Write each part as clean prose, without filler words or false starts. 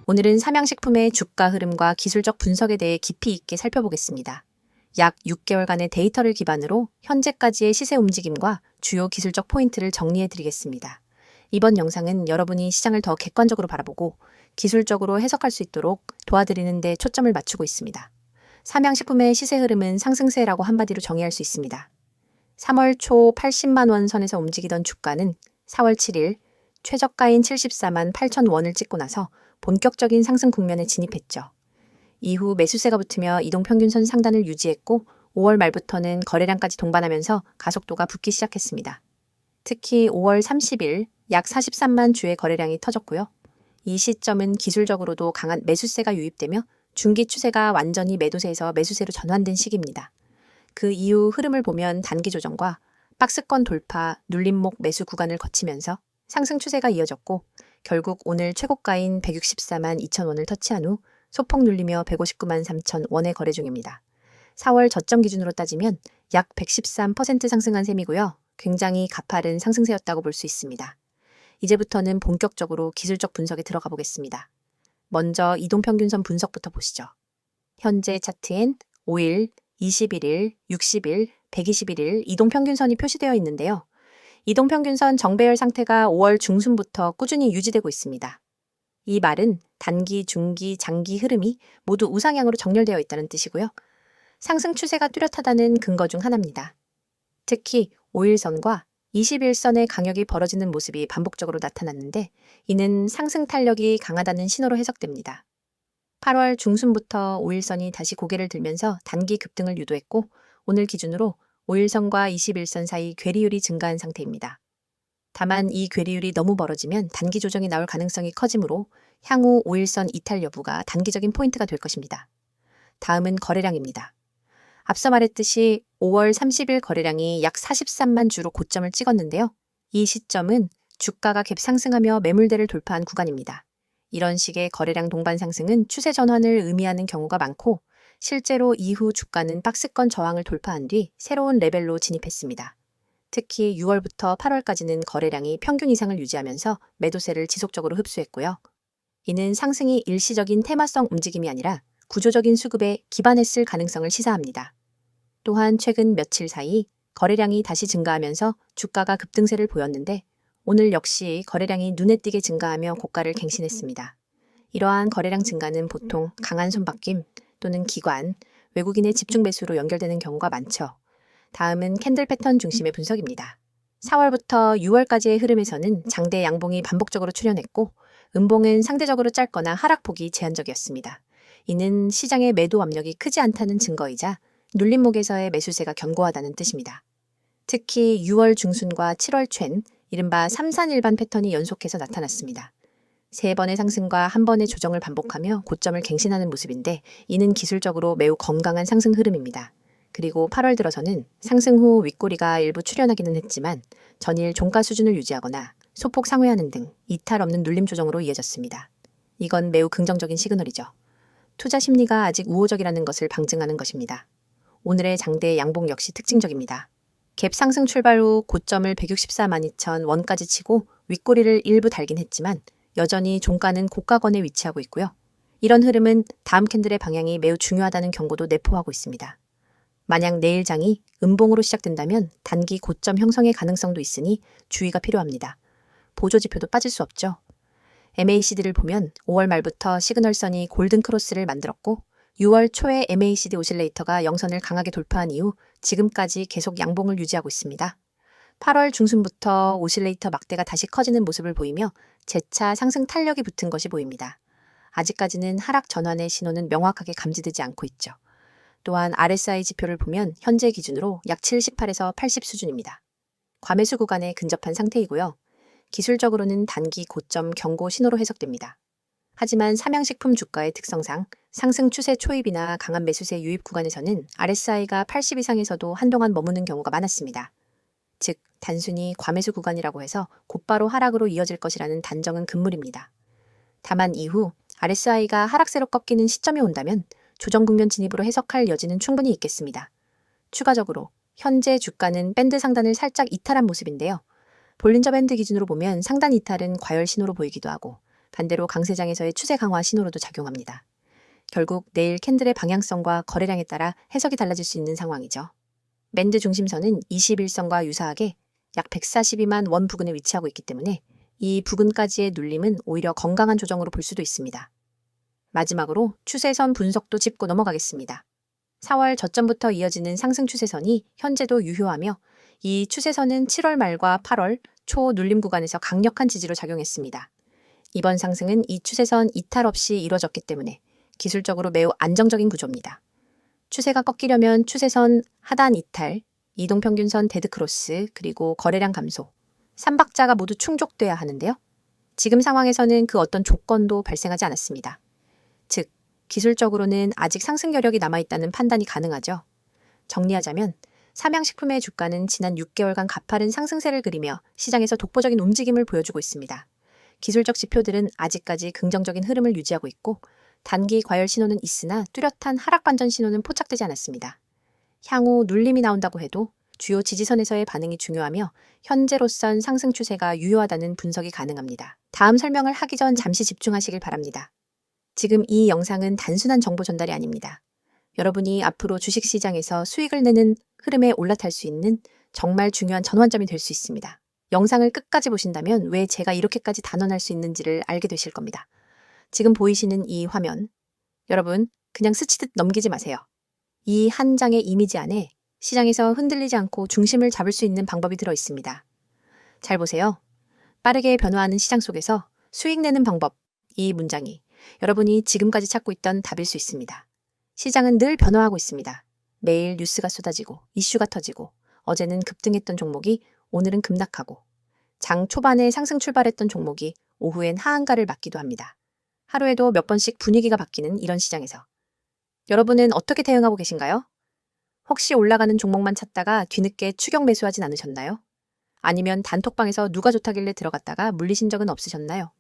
오늘은 삼양식품의 주가 흐름과 기술적 분석에 대해 깊이 있게 살펴보겠습니다. 약 6개월간의 데이터를 기반으로 현재까지의 시세 움직임과 주요 기술적 포인트를 정리해 드리겠습니다. 이번 영상은 여러분이 시장을 더 객관적으로 바라보고 기술적으로 해석할 수 있도록 도와드리는 데 초점을 맞추고 있습니다. 삼양식품의 시세 흐름은 상승세라고 한마디로 정의할 수 있습니다. 3월 초 80만 원 선에서 움직이던 주가는 4월 7일 최저가인 74만 8천 원을 찍고 나서 본격적인 상승 국면에 진입했죠. 이후 매수세가 붙으며 이동평균선 상단을 유지했고 5월 말부터는 거래량까지 동반하면서 가속도가 붙기 시작했습니다. 특히 5월 30일 약 43만 주의 거래량이 터졌고요. 이 시점은 기술적으로도 강한 매수세가 유입되며 중기 추세가 완전히 매도세에서 매수세로 전환된 시기입니다. 그 이후 흐름을 보면 단기 조정과 박스권 돌파, 눌림목 매수 구간을 거치면서 상승 추세가 이어졌고 결국 오늘 최고가인 164만 2천 원을 터치한 후 소폭 눌리며 159만 3천 원에 거래 중입니다. 4월 저점 기준으로 따지면 약 113% 상승한 셈이고요. 굉장히 가파른 상승세였다고 볼 수 있습니다. 이제부터는 본격적으로 기술적 분석에 들어가 보겠습니다. 먼저 이동평균선 분석부터 보시죠. 현재 차트엔 5일, 21일, 60일, 121일 이동평균선이 표시되어 있는데요. 이동평균선 정배열 상태가 5월 중순부터 꾸준히 유지되고 있습니다. 이 말은 단기, 중기, 장기 흐름이 모두 우상향으로 정렬되어 있다는 뜻이고요. 상승 추세가 뚜렷하다는 근거 중 하나입니다. 특히 5일선과 21선의 강역이 벌어지는 모습이 반복적으로 나타났는데 이는 상승 탄력이 강하다는 신호로 해석됩니다. 8월 중순부터 5일선이 다시 고개를 들면서 단기 급등을 유도했고 오늘 기준으로 5일선과 21선 사이 괴리율이 증가한 상태입니다. 다만 이 괴리율이 너무 멀어지면 단기 조정이 나올 가능성이 커지므로 향후 5일선 이탈 여부가 단기적인 포인트가 될 것입니다. 다음은 거래량입니다. 앞서 말했듯이 5월 30일 거래량이 약 43만 주로 고점을 찍었는데요. 이 시점은 주가가 갭상승하며 매물대를 돌파한 구간입니다. 이런 식의 거래량 동반 상승은 추세 전환을 의미하는 경우가 많고 실제로 이후 주가는 박스권 저항을 돌파한 뒤 새로운 레벨로 진입했습니다. 특히 6월부터 8월까지는 거래량이 평균 이상을 유지하면서 매도세를 지속적으로 흡수했고요. 이는 상승이 일시적인 테마성 움직임이 아니라 구조적인 수급에 기반했을 가능성을 시사합니다. 또한 최근 며칠 사이 거래량이 다시 증가하면서 주가가 급등세를 보였는데 오늘 역시 거래량이 눈에 띄게 증가하며 고가를 갱신했습니다. 이러한 거래량 증가는 보통 강한 손바뀜 또는 기관, 외국인의 집중 매수로 연결되는 경우가 많죠. 다음은 캔들 패턴 중심의 분석입니다. 4월부터 6월까지의 흐름에서는 장대 양봉이 반복적으로 출현했고 음봉은 상대적으로 짧거나 하락폭이 제한적이었습니다. 이는 시장의 매도 압력이 크지 않다는 증거이자 눌림목에서의 매수세가 견고하다는 뜻입니다. 특히 6월 중순과 7월 챈, 이른바 331반 패턴이 연속해서 나타났습니다. 3번의 상승과 1번의 조정을 반복하며 고점을 갱신하는 모습인데 이는 기술적으로 매우 건강한 상승 흐름입니다. 그리고 8월 들어서는 상승 후 윗꼬리가 일부 출현하기는 했지만 전일 종가 수준을 유지하거나 소폭 상회하는 등 이탈 없는 눌림 조정으로 이어졌습니다. 이건 매우 긍정적인 시그널이죠. 투자 심리가 아직 우호적이라는 것을 방증하는 것입니다. 오늘의 장대 양봉 역시 특징적입니다. 갭 상승 출발 후 고점을 164만 2천 원까지 치고 윗꼬리를 일부 달긴 했지만 여전히 종가는 고가권에 위치하고 있고요. 이런 흐름은 다음 캔들의 방향이 매우 중요하다는 경고도 내포하고 있습니다. 만약 내일 장이 음봉으로 시작된다면 단기 고점 형성의 가능성도 있으니 주의가 필요합니다. 보조지표도 빠질 수 없죠. MACD를 보면 5월 말부터 시그널선이 골든 크로스를 만들었고 6월 초에 MACD 오실레이터가 영선을 강하게 돌파한 이후 지금까지 계속 양봉을 유지하고 있습니다. 8월 중순부터 오실레이터 막대가 다시 커지는 모습을 보이며 재차 상승 탄력이 붙은 것이 보입니다. 아직까지는 하락 전환의 신호는 명확하게 감지되지 않고 있죠. 또한 RSI 지표를 보면 현재 기준으로 약 78에서 80 수준입니다. 과매수 구간에 근접한 상태이고요. 기술적으로는 단기 고점 경고 신호로 해석됩니다. 하지만 삼양식품 주가의 특성상 상승 추세 초입이나 강한 매수세 유입 구간에서는 RSI가 80 이상에서도 한동안 머무는 경우가 많았습니다. 즉, 단순히 과매수 구간이라고 해서 곧바로 하락으로 이어질 것이라는 단정은 금물입니다. 다만 이후 RSI가 하락세로 꺾이는 시점이 온다면 조정 국면 진입으로 해석할 여지는 충분히 있겠습니다. 추가적으로 현재 주가는 밴드 상단을 살짝 이탈한 모습인데요. 볼린저 밴드 기준으로 보면 상단 이탈은 과열 신호로 보이기도 하고 반대로 강세장에서의 추세 강화 신호로도 작용합니다. 결국 내일 캔들의 방향성과 거래량에 따라 해석이 달라질 수 있는 상황이죠. 밴드 중심선은 21선과 유사하게 약 142만 원 부근에 위치하고 있기 때문에 이 부근까지의 눌림은 오히려 건강한 조정으로 볼 수도 있습니다. 마지막으로 추세선 분석도 짚고 넘어가겠습니다. 4월 저점부터 이어지는 상승 추세선이 현재도 유효하며 이 추세선은 7월 말과 8월 초 눌림 구간에서 강력한 지지로 작용했습니다. 이번 상승은 이 추세선 이탈 없이 이뤄졌기 때문에 기술적으로 매우 안정적인 구조입니다. 추세가 꺾이려면 추세선 하단 이탈, 이동평균선 데드크로스, 그리고 거래량 감소, 3박자가 모두 충족돼야 하는데요. 지금 상황에서는 그 어떤 조건도 발생하지 않았습니다. 즉, 기술적으로는 아직 상승 여력이 남아있다는 판단이 가능하죠. 정리하자면 삼양식품의 주가는 지난 6개월간 가파른 상승세를 그리며 시장에서 독보적인 움직임을 보여주고 있습니다. 기술적 지표들은 아직까지 긍정적인 흐름을 유지하고 있고 단기 과열 신호는 있으나 뚜렷한 하락 반전 신호는 포착되지 않았습니다. 향후 눌림이 나온다고 해도 주요 지지선에서의 반응이 중요하며 현재로선 상승 추세가 유효하다는 분석이 가능합니다. 다음 설명을 하기 전 잠시 집중하시길 바랍니다. 지금 이 영상은 단순한 정보 전달이 아닙니다. 여러분이 앞으로 주식시장에서 수익을 내는 흐름에 올라탈 수 있는 정말 중요한 전환점이 될 수 있습니다. 영상을 끝까지 보신다면 왜 제가 이렇게까지 단언할 수 있는지를 알게 되실 겁니다. 지금 보이시는 이 화면, 여러분 그냥 스치듯 넘기지 마세요. 이 한 장의 이미지 안에 시장에서 흔들리지 않고 중심을 잡을 수 있는 방법이 들어 있습니다. 잘 보세요. 빠르게 변화하는 시장 속에서 수익 내는 방법, 이 문장이 여러분이 지금까지 찾고 있던 답일 수 있습니다. 시장은 늘 변화하고 있습니다. 매일 뉴스가 쏟아지고 이슈가 터지고 어제는 급등했던 종목이 오늘은 급락하고 장 초반에 상승 출발했던 종목이 오후엔 하한가를 맞기도 합니다. 하루에도 몇 번씩 분위기가 바뀌는 이런 시장에서 여러분은 어떻게 대응하고 계신가요? 혹시 올라가는 종목만 찾다가 뒤늦게 추격 매수하진 않으셨나요? 아니면 단톡방에서 누가 좋다길래 들어갔다가 물리신 적은 없으셨나요?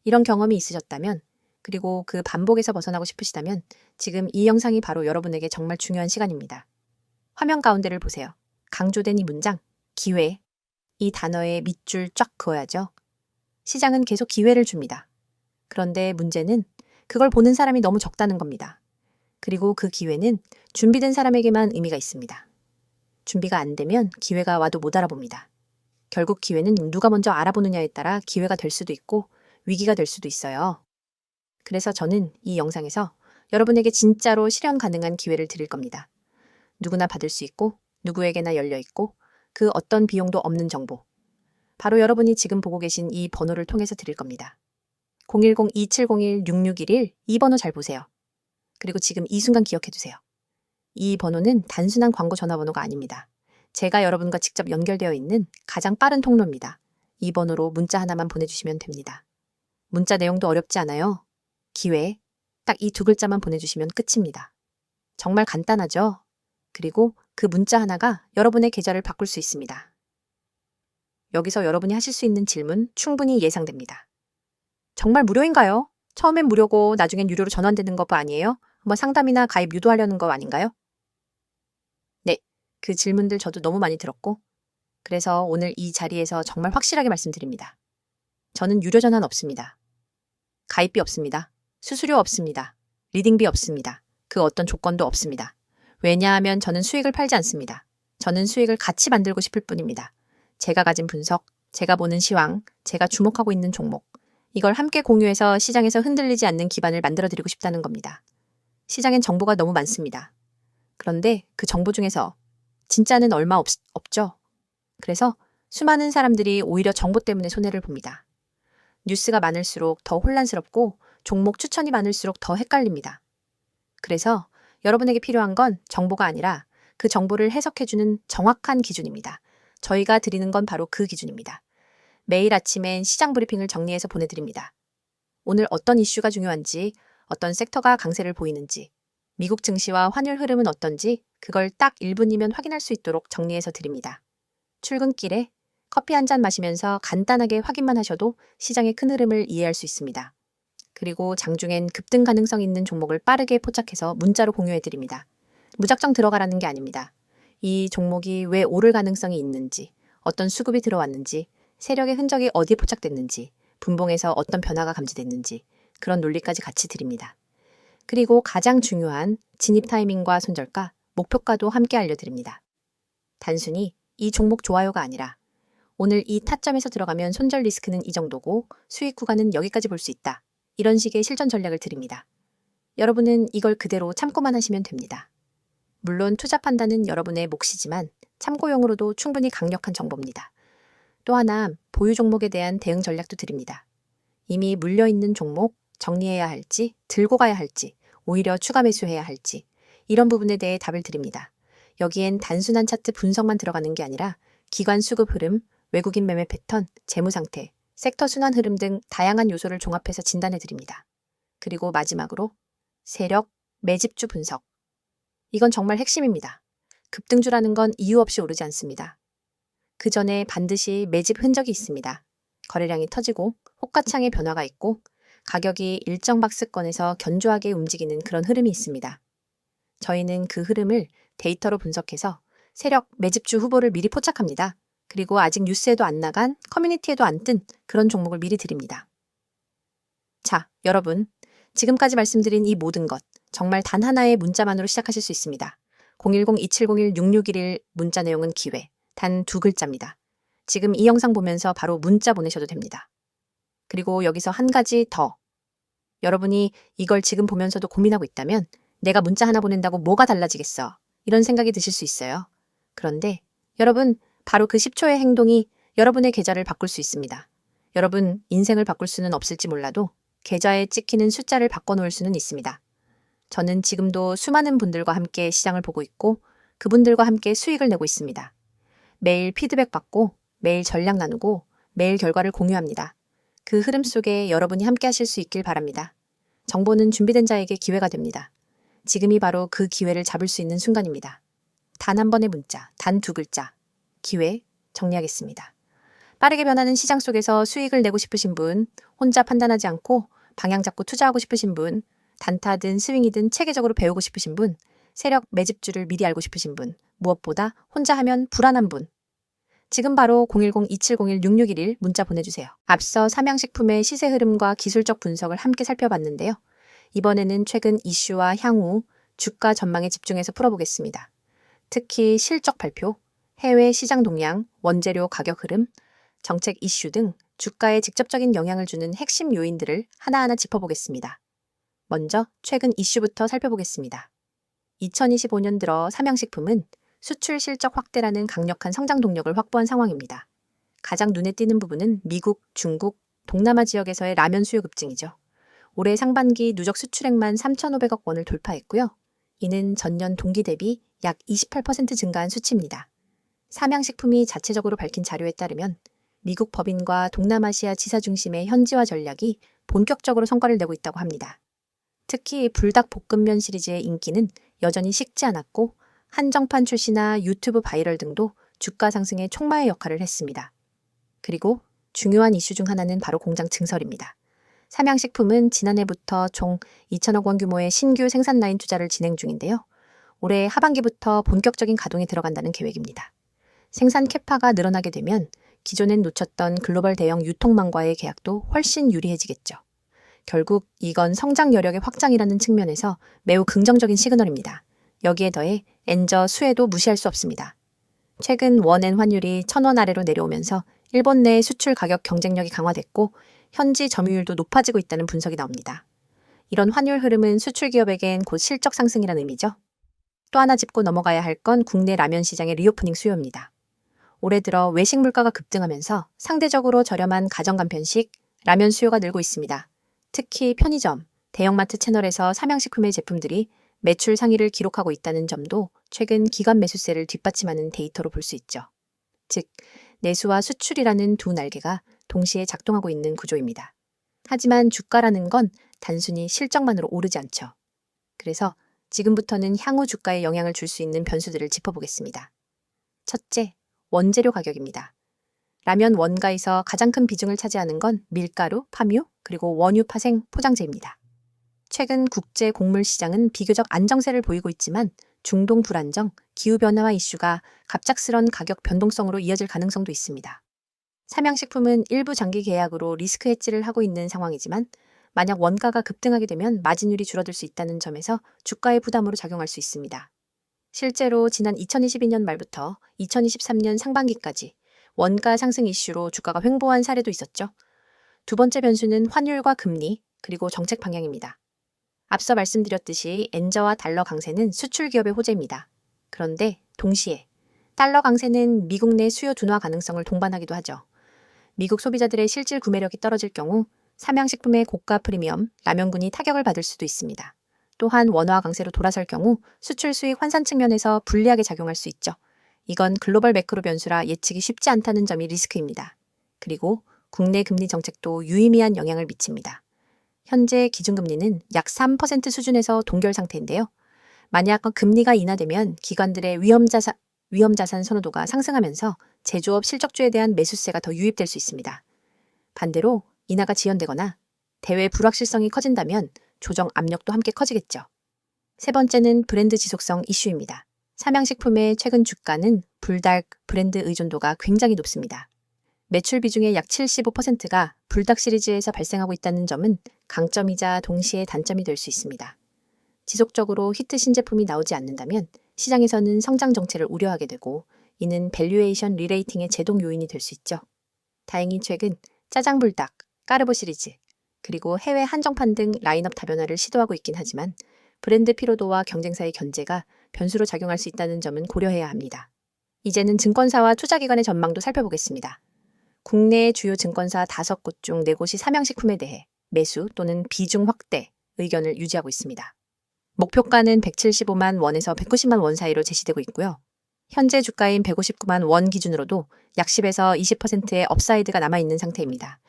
이런 경험이 있으셨다면 그리고 그 반복에서 벗어나고 싶으시다면 지금 이 영상이 바로 여러분에게 정말 중요한 시간입니다. 화면 가운데를 보세요. 강조된 이 문장, 기회. 이 단어에 밑줄 쫙 그어야죠. 시장은 계속 기회를 줍니다. 그런데 문제는 그걸 보는 사람이 너무 적다는 겁니다. 그리고 그 기회는 준비된 사람에게만 의미가 있습니다. 준비가 안 되면 기회가 와도 못 알아봅니다. 결국 기회는 누가 먼저 알아보느냐에 따라 기회가 될 수도 있고 위기가 될 수도 있어요. 그래서 저는 이 영상에서 여러분에게 진짜로 실현 가능한 기회를 드릴 겁니다. 누구나 받을 수 있고 누구에게나 열려 있고 그 어떤 비용도 없는 정보. 바로 여러분이 지금 보고 계신 이 번호를 통해서 드릴 겁니다. 010-2701-6611 이 번호 잘 보세요. 그리고 지금 이 순간 기억해 두세요. 이 번호는 단순한 광고 전화번호가 아닙니다. 제가 여러분과 직접 연결되어 있는 가장 빠른 통로입니다. 이 번호로 문자 하나만 보내주시면 됩니다. 문자 내용도 어렵지 않아요. 기회, 딱 이 두 글자만 보내주시면 끝입니다. 정말 간단하죠? 그리고 그 문자 하나가 여러분의 계좌를 바꿀 수 있습니다. 여기서 여러분이 하실 수 있는 질문 충분히 예상됩니다. 정말 무료인가요? 처음엔 무료고 나중엔 유료로 전환되는 거 아니에요? 한번 상담이나 가입 유도하려는 거 아닌가요? 네, 그 질문들 저도 너무 많이 들었고 그래서 오늘 이 자리에서 정말 확실하게 말씀드립니다. 저는 유료 전환 없습니다. 가입비 없습니다. 수수료 없습니다. 리딩비 없습니다. 그 어떤 조건도 없습니다. 왜냐하면 저는 수익을 팔지 않습니다. 저는 수익을 같이 만들고 싶을 뿐입니다. 제가 가진 분석, 제가 보는 시황, 제가 주목하고 있는 종목, 이걸 함께 공유해서 시장에서 흔들리지 않는 기반을 만들어드리고 싶다는 겁니다. 시장엔 정보가 너무 많습니다. 그런데 그 정보 중에서 진짜는 얼마 없죠. 그래서 수많은 사람들이 오히려 정보 때문에 손해를 봅니다. 뉴스가 많을수록 더 혼란스럽고 종목 추천이 많을수록 더 헷갈립니다. 그래서 여러분에게 필요한 건 정보가 아니라 그 정보를 해석해주는 정확한 기준입니다. 저희가 드리는 건 바로 그 기준입니다. 매일 아침엔 시장 브리핑을 정리해서 보내드립니다. 오늘 어떤 이슈가 중요한지, 어떤 섹터가 강세를 보이는지, 미국 증시와 환율 흐름은 어떤지 그걸 딱 1분이면 확인할 수 있도록 정리해서 드립니다. 출근길에 커피 한 잔 마시면서 간단하게 확인만 하셔도 시장의 큰 흐름을 이해할 수 있습니다. 그리고 장중엔 급등 가능성 있는 종목을 빠르게 포착해서 문자로 공유해드립니다. 무작정 들어가라는 게 아닙니다. 이 종목이 왜 오를 가능성이 있는지, 어떤 수급이 들어왔는지, 세력의 흔적이 어디에 포착됐는지, 분봉에서 어떤 변화가 감지됐는지 그런 논리까지 같이 드립니다. 그리고 가장 중요한 진입 타이밍과 손절가, 목표가도 함께 알려드립니다. 단순히 이 종목 좋아요가 아니라 오늘 이 타점에서 들어가면 손절 리스크는 이 정도고 수익 구간은 여기까지 볼 수 있다. 이런 식의 실전 전략을 드립니다. 여러분은 이걸 그대로 참고만 하시면 됩니다. 물론 투자 판단은 여러분의 몫이지만 참고용으로도 충분히 강력한 정보입니다. 또 하나 보유 종목에 대한 대응 전략도 드립니다. 이미 물려있는 종목 정리해야 할지 들고 가야 할지 오히려 추가 매수해야 할지 이런 부분에 대해 답을 드립니다. 여기엔 단순한 차트 분석만 들어가는 게 아니라 기관 수급 흐름, 외국인 매매 패턴, 재무 상태, 섹터 순환 흐름 등 다양한 요소를 종합해서 진단해 드립니다. 그리고 마지막으로 세력, 매집주 분석. 이건 정말 핵심입니다. 급등주라는 건 이유 없이 오르지 않습니다. 그 전에 반드시 매집 흔적이 있습니다. 거래량이 터지고 호가창의 변화가 있고 가격이 일정 박스권에서 견조하게 움직이는 그런 흐름이 있습니다. 저희는 그 흐름을 데이터로 분석해서 세력, 매집주 후보를 미리 포착합니다. 그리고 아직 뉴스에도 안 나간, 커뮤니티에도 안 뜬 그런 종목을 미리 드립니다. 자, 여러분. 지금까지 말씀드린 이 모든 것 정말 단 하나의 문자만으로 시작하실 수 있습니다. 010-2701-6611 문자 내용은 기회, 단 2글자입니다. 지금 이 영상 보면서 바로 문자 보내셔도 됩니다. 그리고 여기서 한 가지 더. 여러분이 이걸 지금 보면서도 고민하고 있다면 내가 문자 하나 보낸다고 뭐가 달라지겠어? 이런 생각이 드실 수 있어요. 그런데 여러분, 바로 그 10초의 행동이 여러분의 계좌를 바꿀 수 있습니다. 여러분, 인생을 바꿀 수는 없을지 몰라도 계좌에 찍히는 숫자를 바꿔놓을 수는 있습니다. 저는 지금도 수많은 분들과 함께 시장을 보고 있고 그분들과 함께 수익을 내고 있습니다. 매일 피드백 받고 매일 전략 나누고 매일 결과를 공유합니다. 그 흐름 속에 여러분이 함께 하실 수 있길 바랍니다. 정보는 준비된 자에게 기회가 됩니다. 지금이 바로 그 기회를 잡을 수 있는 순간입니다. 단 한 번의 문자, 단 2글자. 기회 정리하겠습니다. 빠르게 변하는 시장 속에서 수익을 내고 싶으신 분, 혼자 판단하지 않고 방향 잡고 투자하고 싶으신 분, 단타든 스윙이든 체계적으로 배우고 싶으신 분, 세력 매집주를 미리 알고 싶으신 분, 무엇보다 혼자 하면 불안한 분. 지금 바로 010-2701-6611 문자 보내주세요. 앞서 삼양식품의 시세 흐름과 기술적 분석을 함께 살펴봤는데요. 이번에는 최근 이슈와 향후, 주가 전망에 집중해서 풀어보겠습니다. 특히 실적 발표, 해외 시장 동향, 원재료 가격 흐름, 정책 이슈 등 주가에 직접적인 영향을 주는 핵심 요인들을 하나하나 짚어보겠습니다. 먼저 최근 이슈부터 살펴보겠습니다. 2025년 들어 삼양식품은 수출 실적 확대라는 강력한 성장 동력을 확보한 상황입니다. 가장 눈에 띄는 부분은 미국, 중국, 동남아 지역에서의 라면 수요 급증이죠. 올해 상반기 누적 수출액만 3,500억 원을 돌파했고요. 이는 전년 동기 대비 약 28% 증가한 수치입니다. 삼양식품이 자체적으로 밝힌 자료에 따르면 미국 법인과 동남아시아 지사 중심의 현지화 전략이 본격적으로 성과를 내고 있다고 합니다. 특히 불닭볶음면 시리즈의 인기는 여전히 식지 않았고 한정판 출시나 유튜브 바이럴 등도 주가 상승의 촉매의 역할을 했습니다. 그리고 중요한 이슈 중 하나는 바로 공장 증설입니다. 삼양식품은 지난해부터 총 2천억 원 규모의 신규 생산 라인 투자를 진행 중인데요. 올해 하반기부터 본격적인 가동에 들어간다는 계획입니다. 생산 캐파가 늘어나게 되면 기존엔 놓쳤던 글로벌 대형 유통망과의 계약도 훨씬 유리해지겠죠. 결국 이건 성장 여력의 확장이라는 측면에서 매우 긍정적인 시그널입니다. 여기에 더해 엔저 수혜도 무시할 수 없습니다. 최근 원엔 환율이 1,000원 아래로 내려오면서 일본 내 수출 가격 경쟁력이 강화됐고 현지 점유율도 높아지고 있다는 분석이 나옵니다. 이런 환율 흐름은 수출 기업에겐 곧 실적 상승이라는 의미죠. 또 하나 짚고 넘어가야 할 건 국내 라면 시장의 리오프닝 수요입니다. 올해 들어 외식 물가가 급등하면서 상대적으로 저렴한 가정 간편식, 라면 수요가 늘고 있습니다. 특히 편의점, 대형마트 채널에서 삼양식품의 제품들이 매출 상위를 기록하고 있다는 점도 최근 기관 매수세를 뒷받침하는 데이터로 볼 수 있죠. 즉, 내수와 수출이라는 두 날개가 동시에 작동하고 있는 구조입니다. 하지만 주가라는 건 단순히 실적만으로 오르지 않죠. 그래서 지금부터는 향후 주가에 영향을 줄 수 있는 변수들을 짚어보겠습니다. 첫째, 원재료 가격입니다. 라면 원가에서 가장 큰 비중을 차지하는 건 밀가루, 파묘, 그리고 원유 파생, 포장재입니다. 최근 국제 곡물 시장은 비교적 안정세를 보이고 있지만 중동 불안정, 기후변화와 이슈가 갑작스런 가격 변동성으로 이어질 가능성도 있습니다. 삼양식품은 일부 장기 계약으로 리스크 해지를 하고 있는 상황이지만 만약 원가가 급등하게 되면 마진율이 줄어들 수 있다는 점에서 주가의 부담으로 작용할 수 있습니다. 실제로 지난 2022년 말부터 2023년 상반기까지 원가 상승 이슈로 주가가 횡보한 사례도 있었죠. 두 번째 변수는 환율과 금리, 그리고 정책 방향입니다. 앞서 말씀드렸듯이 엔저와 달러 강세는 수출 기업의 호재입니다. 그런데 동시에 달러 강세는 미국 내 수요 둔화 가능성을 동반하기도 하죠. 미국 소비자들의 실질 구매력이 떨어질 경우 삼양식품의 고가 프리미엄, 라면군이 타격을 받을 수도 있습니다. 또한 원화 강세로 돌아설 경우 수출 수익 환산 측면에서 불리하게 작용할 수 있죠. 이건 글로벌 매크로 변수라 예측이 쉽지 않다는 점이 리스크입니다. 그리고 국내 금리 정책도 유의미한 영향을 미칩니다. 현재 기준금리는 약 3% 수준에서 동결 상태인데요. 만약 금리가 인하되면 기관들의 위험자산 선호도가 상승하면서 제조업 실적주에 대한 매수세가 더 유입될 수 있습니다. 반대로 인하가 지연되거나 대외 불확실성이 커진다면 조정 압력도 함께 커지겠죠. 세 번째는 브랜드 지속성 이슈입니다. 삼양식품의 최근 주가는 불닭 브랜드 의존도가 굉장히 높습니다. 매출 비중의 약 75%가 불닭 시리즈에서 발생하고 있다는 점은 강점이자 동시에 단점이 될 수 있습니다. 지속적으로 히트 신제품이 나오지 않는다면 시장에서는 성장 정체를 우려하게 되고 이는 밸류에이션 리레이팅의 제동 요인이 될 수 있죠. 다행히 최근 짜장불닭, 까르보 시리즈, 그리고 해외 한정판 등 라인업 다변화를 시도하고 있긴 하지만 브랜드 피로도와 경쟁사의 견제가 변수로 작용할 수 있다는 점은 고려해야 합니다. 이제는 증권사와 투자기관의 전망도 살펴보겠습니다. 국내 주요 증권사 5곳 중 4곳이 삼양식품에 대해 매수 또는 비중 확대 의견을 유지하고 있습니다. 목표가는 175만 원에서 190만 원 사이로 제시되고 있고요. 현재 주가인 159만 원 기준으로도 약 10에서 20%의 업사이드가 남아있는 상태입니다.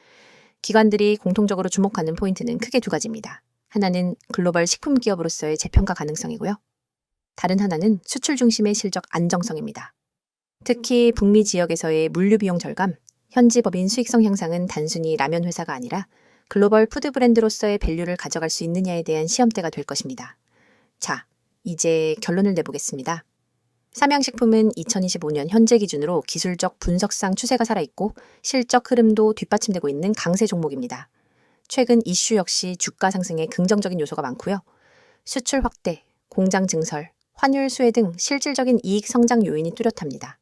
기관들이 공통적으로 주목하는 포인트는 크게 두 가지입니다. 하나는 글로벌 식품 기업으로서의 재평가 가능성이고요. 다른 하나는 수출 중심의 실적 안정성입니다. 특히 북미 지역에서의 물류 비용 절감, 현지 법인 수익성 향상은 단순히 라면 회사가 아니라 글로벌 푸드 브랜드로서의 밸류를 가져갈 수 있느냐에 대한 시험대가 될 것입니다. 자, 이제 결론을 내보겠습니다. 삼양식품은 2025년 현재 기준으로 기술적 분석상 추세가 살아있고 실적 흐름도 뒷받침되고 있는 강세 종목입니다. 최근 이슈 역시 주가 상승에 긍정적인 요소가 많고요. 수출 확대, 공장 증설, 환율 수혜 등 실질적인 이익 성장 요인이 뚜렷합니다.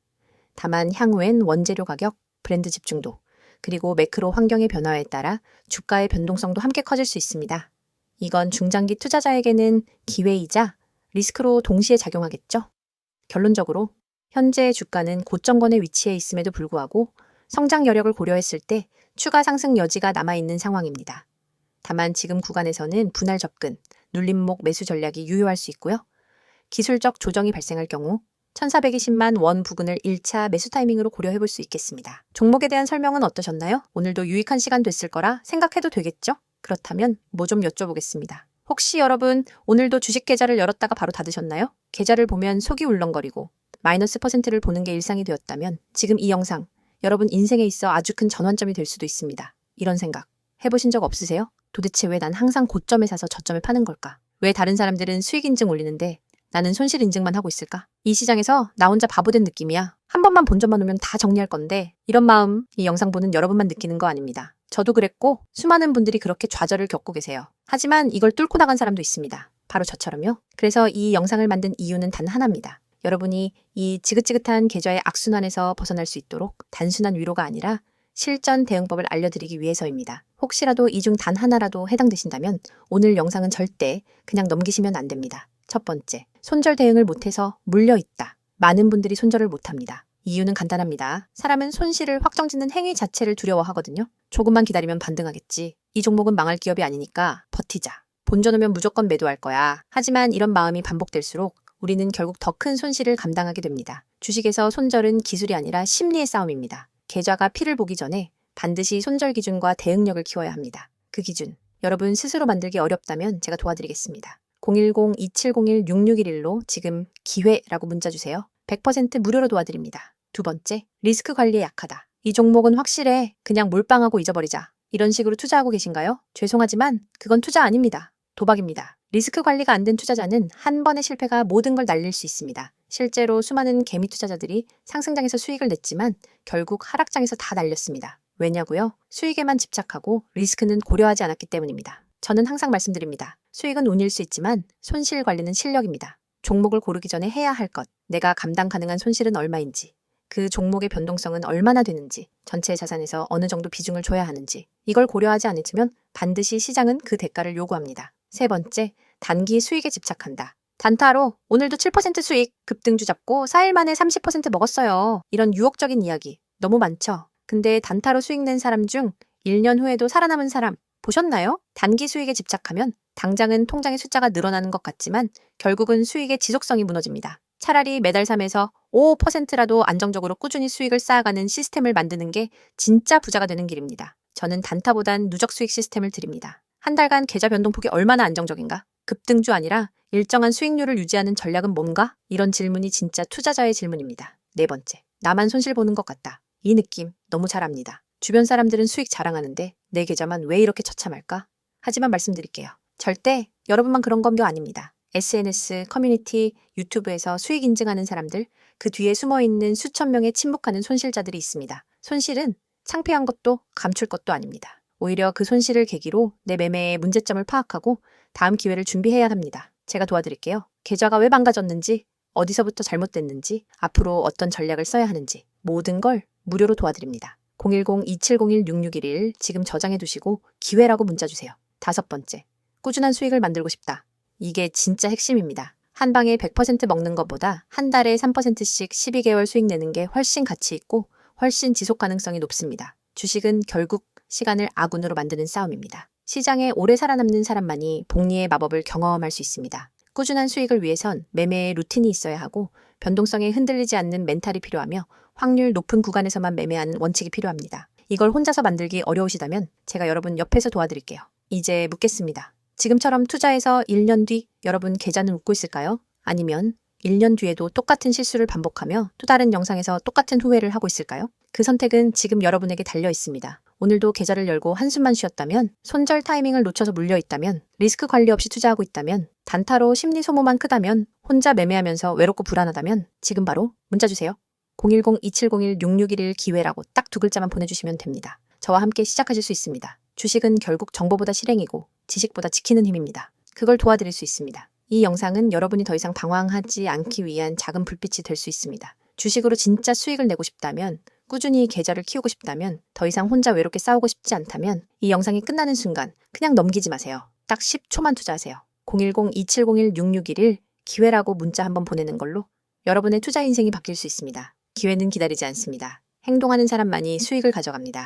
다만 향후엔 원재료 가격, 브랜드 집중도, 그리고 매크로 환경의 변화에 따라 주가의 변동성도 함께 커질 수 있습니다. 이건 중장기 투자자에게는 기회이자 리스크로 동시에 작용하겠죠. 결론적으로 현재 주가는 고점권에 위치해 있음에도 불구하고 성장 여력을 고려했을 때 추가 상승 여지가 남아있는 상황입니다. 다만 지금 구간에서는 분할 접근, 눌림목 매수 전략이 유효할 수 있고요. 기술적 조정이 발생할 경우 1420만 원 부근을 1차 매수 타이밍으로 고려해볼 수 있겠습니다. 종목에 대한 설명은 어떠셨나요? 오늘도 유익한 시간 됐을 거라 생각해도 되겠죠? 그렇다면 뭐 좀 여쭤보겠습니다. 혹시 여러분 오늘도 주식 계좌를 열었다가 바로 닫으셨나요? 계좌를 보면 속이 울렁거리고 마이너스 %를 보는 게 일상이 되었다면 지금 이 영상 여러분 인생에 있어 아주 큰 전환점이 될 수도 있습니다. 이런 생각 해보신 적 없으세요? 도대체 왜 난 항상 고점에 사서 저점에 파는 걸까? 왜 다른 사람들은 수익 인증 올리는데 나는 손실 인증만 하고 있을까? 이 시장에서 나 혼자 바보 된 느낌이야. 한 번만 본점만 오면 다 정리할 건데 이런 마음 이 영상 보는 여러분만 느끼는 거 아닙니다. 저도 그랬고 수많은 분들이 그렇게 좌절을 겪고 계세요. 하지만 이걸 뚫고 나간 사람도 있습니다. 바로 저처럼요. 그래서 이 영상을 만든 이유는 단 하나입니다. 여러분이 이 지긋지긋한 계좌의 악순환에서 벗어날 수 있도록 단순한 위로가 아니라 실전 대응법을 알려드리기 위해서입니다. 혹시라도 이 중 단 하나라도 해당되신다면 오늘 영상은 절대 그냥 넘기시면 안 됩니다. 첫 번째, 손절 대응을 못해서 물려있다. 많은 분들이 손절을 못합니다. 이유는 간단합니다. 사람은 손실을 확정짓는 행위 자체를 두려워하거든요. 조금만 기다리면 반등하겠지. 이 종목은 망할 기업이 아니니까 버티자. 본전 오면 무조건 매도할 거야. 하지만 이런 마음이 반복될수록 우리는 결국 더 큰 손실을 감당하게 됩니다. 주식에서 손절은 기술이 아니라 심리의 싸움입니다. 계좌가 피를 보기 전에 반드시 손절 기준과 대응력을 키워야 합니다. 그 기준, 여러분 스스로 만들기 어렵다면 제가 도와드리겠습니다. 010-2701-6611로 지금 기회라고 문자 주세요. 100% 무료로 도와드립니다. 두 번째, 리스크 관리에 약하다. 이 종목은 확실해. 그냥 몰빵하고 잊어버리자. 이런 식으로 투자하고 계신가요? 죄송하지만 그건 투자 아닙니다. 도박입니다. 리스크 관리가 안 된 투자자는 한 번의 실패가 모든 걸 날릴 수 있습니다. 실제로 수많은 개미 투자자들이 상승장에서 수익을 냈지만 결국 하락장에서 다 날렸습니다. 왜냐고요? 수익에만 집착하고 리스크는 고려하지 않았기 때문입니다. 저는 항상 말씀드립니다. 수익은 운일 수 있지만 손실 관리는 실력입니다. 종목을 고르기 전에 해야 할 것, 내가 감당 가능한 손실은 얼마인지, 그 종목의 변동성은 얼마나 되는지, 전체 자산에서 어느 정도 비중을 줘야 하는지, 이걸 고려하지 않으면 반드시 시장은 그 대가를 요구합니다. 세 번째, 단기 수익에 집착한다. 단타로 오늘도 7% 수익, 급등주 잡고 4일 만에 30% 먹었어요. 이런 유혹적인 이야기 너무 많죠? 근데 단타로 수익 낸 사람 중 1년 후에도 살아남은 사람 보셨나요? 단기 수익에 집착하면 당장은 통장의 숫자가 늘어나는 것 같지만 결국은 수익의 지속성이 무너집니다. 차라리 매달 3에서 5%라도 안정적으로 꾸준히 수익을 쌓아가는 시스템을 만드는 게 진짜 부자가 되는 길입니다. 저는 단타보단 누적 수익 시스템을 드립니다. 한 달간 계좌 변동폭이 얼마나 안정적인가? 급등주 아니라 일정한 수익률을 유지하는 전략은 뭔가? 이런 질문이 진짜 투자자의 질문입니다. 네 번째, 나만 손실 보는 것 같다. 이 느낌 너무 잘 압니다. 주변 사람들은 수익 자랑하는데 내 계좌만 왜 이렇게 처참할까? 하지만 말씀드릴게요. 절대 여러분만 그런 건 거 아닙니다. SNS, 커뮤니티, 유튜브에서 수익 인증하는 사람들, 그 뒤에 숨어있는 수천 명의 침묵하는 손실자들이 있습니다. 손실은 창피한 것도 감출 것도 아닙니다. 오히려 그 손실을 계기로 내 매매의 문제점을 파악하고 다음 기회를 준비해야 합니다. 제가 도와드릴게요. 계좌가 왜 망가졌는지, 어디서부터 잘못됐는지, 앞으로 어떤 전략을 써야 하는지 모든 걸 무료로 도와드립니다. 010-2701-6611 지금 저장해 두시고 기회라고 문자 주세요. 다섯 번째, 꾸준한 수익을 만들고 싶다. 이게 진짜 핵심입니다. 한 방에 100% 먹는 것보다 한 달에 3%씩 12개월 수익 내는 게 훨씬 가치 있고 훨씬 지속 가능성이 높습니다. 주식은 결국 시간을 아군으로 만드는 싸움입니다. 시장에 오래 살아남는 사람만이 복리의 마법을 경험할 수 있습니다. 꾸준한 수익을 위해선 매매의 루틴이 있어야 하고 변동성에 흔들리지 않는 멘탈이 필요하며 확률 높은 구간에서만 매매하는 원칙이 필요합니다. 이걸 혼자서 만들기 어려우시다면 제가 여러분 옆에서 도와드릴게요. 이제 묻겠습니다. 지금처럼 투자해서 1년 뒤 여러분 계좌는 웃고 있을까요? 아니면 1년 뒤에도 똑같은 실수를 반복하며 또 다른 영상에서 똑같은 후회를 하고 있을까요? 그 선택은 지금 여러분에게 달려 있습니다. 오늘도 계좌를 열고 한숨만 쉬었다면, 손절 타이밍을 놓쳐서 물려있다면, 리스크 관리 없이 투자하고 있다면, 단타로 심리 소모만 크다면, 혼자 매매하면서 외롭고 불안하다면 지금 바로 문자 주세요. 010-2701-6611 기회라고 딱 두 글자만 보내주시면 됩니다. 저와 함께 시작하실 수 있습니다. 주식은 결국 정보보다 실행이고 지식보다 지키는 힘입니다. 그걸 도와드릴 수 있습니다. 이 영상은 여러분이 더 이상 방황하지 않기 위한 작은 불빛이 될 수 있습니다. 주식으로 진짜 수익을 내고 싶다면, 꾸준히 계좌를 키우고 싶다면, 더 이상 혼자 외롭게 싸우고 싶지 않다면 이 영상이 끝나는 순간 그냥 넘기지 마세요. 딱 10초만 투자하세요. 010-2701-6611 기회라고 문자 한번 보내는 걸로 여러분의 투자 인생이 바뀔 수 있습니다. 기회는 기다리지 않습니다. 행동하는 사람만이 수익을 가져갑니다.